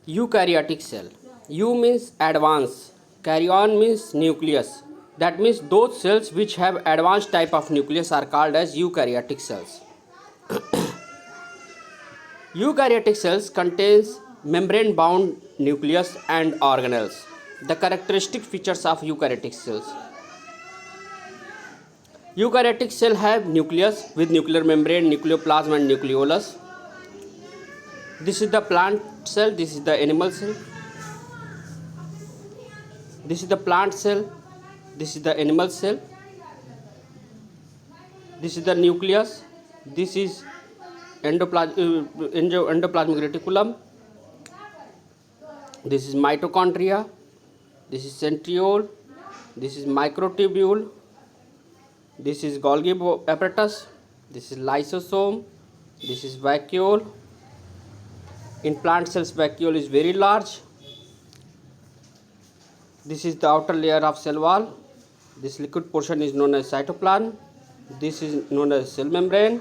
Eukaryotic cell. Eu means advanced. Karyon means nucleus. That means those cells which have advanced type of nucleus are called as eukaryotic cells. Eukaryotic cells contains membrane bound nucleus and organelles. The characteristic features of eukaryotic cells. Eukaryotic cell have nucleus with nuclear membrane, nucleoplasm and nucleolus. This is the plant cell, this is the animal cell. This is the plant cell, this is the animal cell. This is the nucleus, this is endoplasmic reticulum. This is mitochondria, this is centriole, this is microtubule, this is Golgi apparatus, this is lysosome, this is vacuole. In plant cells, vacuole is very large. This is the outer layer of cell wall. This liquid portion is known as cytoplasm. This is known as cell membrane.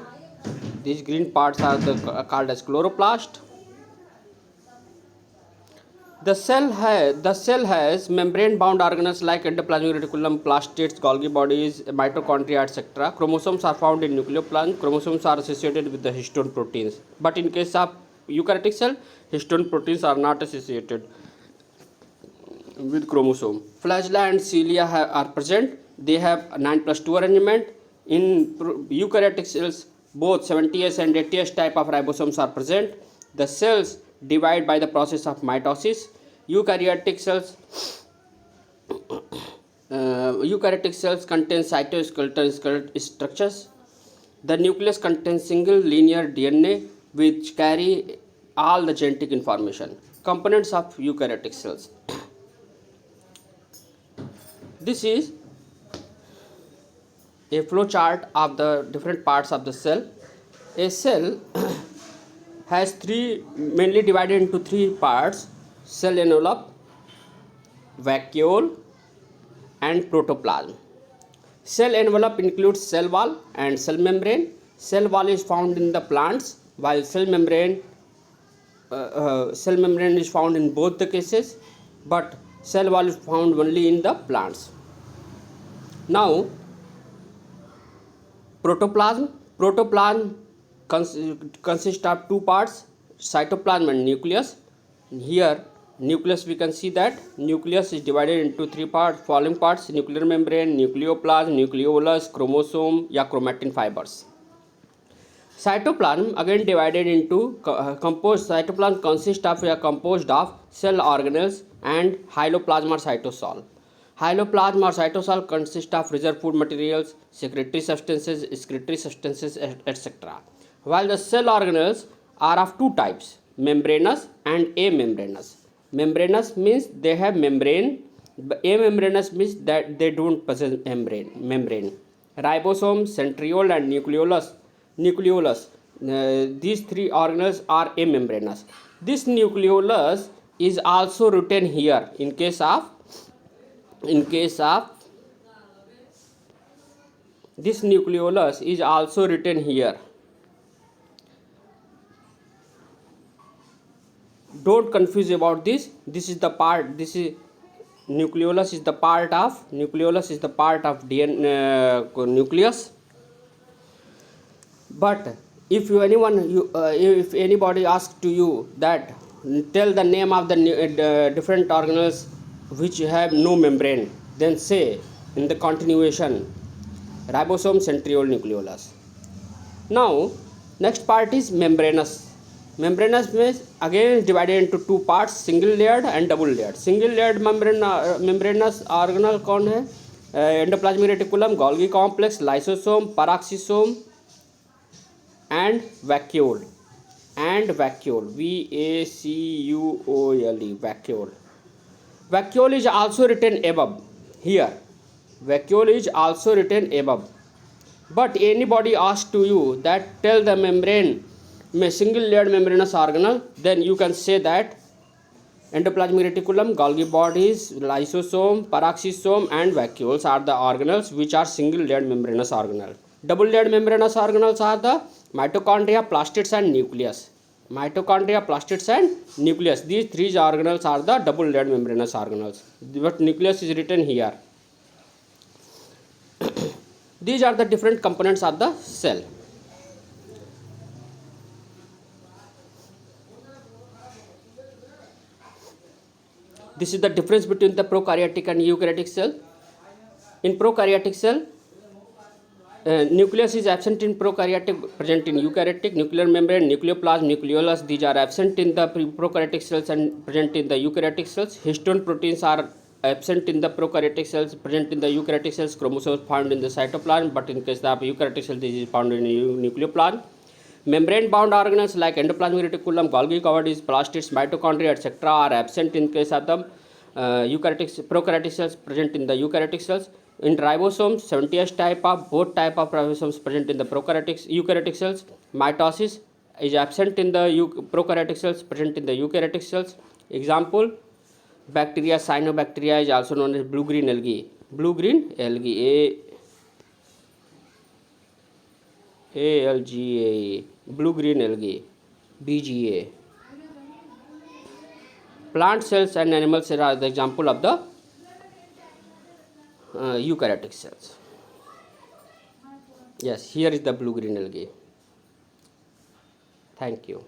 These green parts are called as chloroplast. The cell has membrane bound organelles like endoplasmic reticulum, plastids, Golgi bodies, mitochondria, etc. Chromosomes are found in nucleoplasm. Chromosomes are associated with the histone proteins. But in case of eukaryotic cell, histone proteins are not associated with chromosome. Flagella and cilia are present. They have 9+2 arrangement. In eukaryotic cells, both 70S and 80S type of ribosomes are present. The cells divide by the process of mitosis. Eukaryotic cells contain cytoskeletal structures. The nucleus contains single linear DNA which carry all the genetic information. Components of eukaryotic cells. This is a flow chart of the different parts of the cell. A cell has mainly divided into three parts: cell envelope, vacuole and protoplasm. Cell envelope includes cell wall and cell membrane. Cell wall is found in the plants, while cell membrane is found in both the cases, but cell wall is found only in the plants. Now, protoplasm consists of two parts, cytoplasm and nucleus. Here nucleus, we can see that nucleus is divided into three parts, following parts: nuclear membrane, nucleoplasm, nucleolus, chromosome या chromatin fibers. Cytoplasm again divided into cytoplasm consists of composed of cell organelles and hyaloplasm or cytosol. Hyaloplasm or cytosol consist of reserve food materials, secretory substances, excretory substances, etc. While the cell organelles are of two types, membranous and amembranous. Membranous means they have membrane. Amembranous means that they don't possess membrane. Ribosome, centriole and nucleolus. These three organelles are amembranous. This nucleolus is also written here in case of this nucleolus is also written here. Don't confuse about this. This is the part. This is nucleolus is the part of DNA nucleus. But if anybody asks to you that tell the name of the different organelles which have no membrane, then say in the continuation ribosome, centriole, nucleolus. Now next part is membranous. Membranous means again divided into two parts, single layered and double layered. Single layered membranous organelle कौन है? Endoplasmic reticulum, Golgi complex, lysosome, peroxisome and vacuole. vacuole, vacuole. Vacuole is also written above here. Vacuole is also written above. But anybody asks to you that tell the membrane, single layered membranous organelle, then you can say that endoplasmic reticulum, Golgi bodies, lysosome, peroxisome and vacuoles are the organelles which are single layered membranous organelle. Double layered membranous organelles are the mitochondria, plastids and nucleus. Mitochondria, plastids, and nucleus. These three organelles are the double-layered membranous organelles. But nucleus is written here. These are the different components of the cell. This is the difference between the prokaryotic and eukaryotic cell. In prokaryotic cell, nucleus is absent in prokaryotic, present in eukaryotic. Nuclear membrane, nucleoplasm, nucleolus, these are absent in the prokaryotic cells and present in the eukaryotic cells. Histone proteins are absent in the prokaryotic cells, present in the eukaryotic cells. Chromosomes found in the cytoplasm, but in case of eukaryotic cell, this is found in nucleoplasm. Membrane bound organelles like endoplasmic reticulum, Golgi covered plastids, mitochondria, etc. are absent in case of the prokaryotic cells, present in the eukaryotic cells. In ribosomes, 70th type of both type of ribosomes present in the eukaryotic cells. Mitosis is absent in the prokaryotic cells, present in the eukaryotic cells. Example: bacteria, cyanobacteria is also known as blue-green algae. Blue-green algae, ALGA, blue-green algae, BGA. Plant cells and animal cells are the example of the eukaryotic cells. Yes, here is the blue-green algae. Thank you.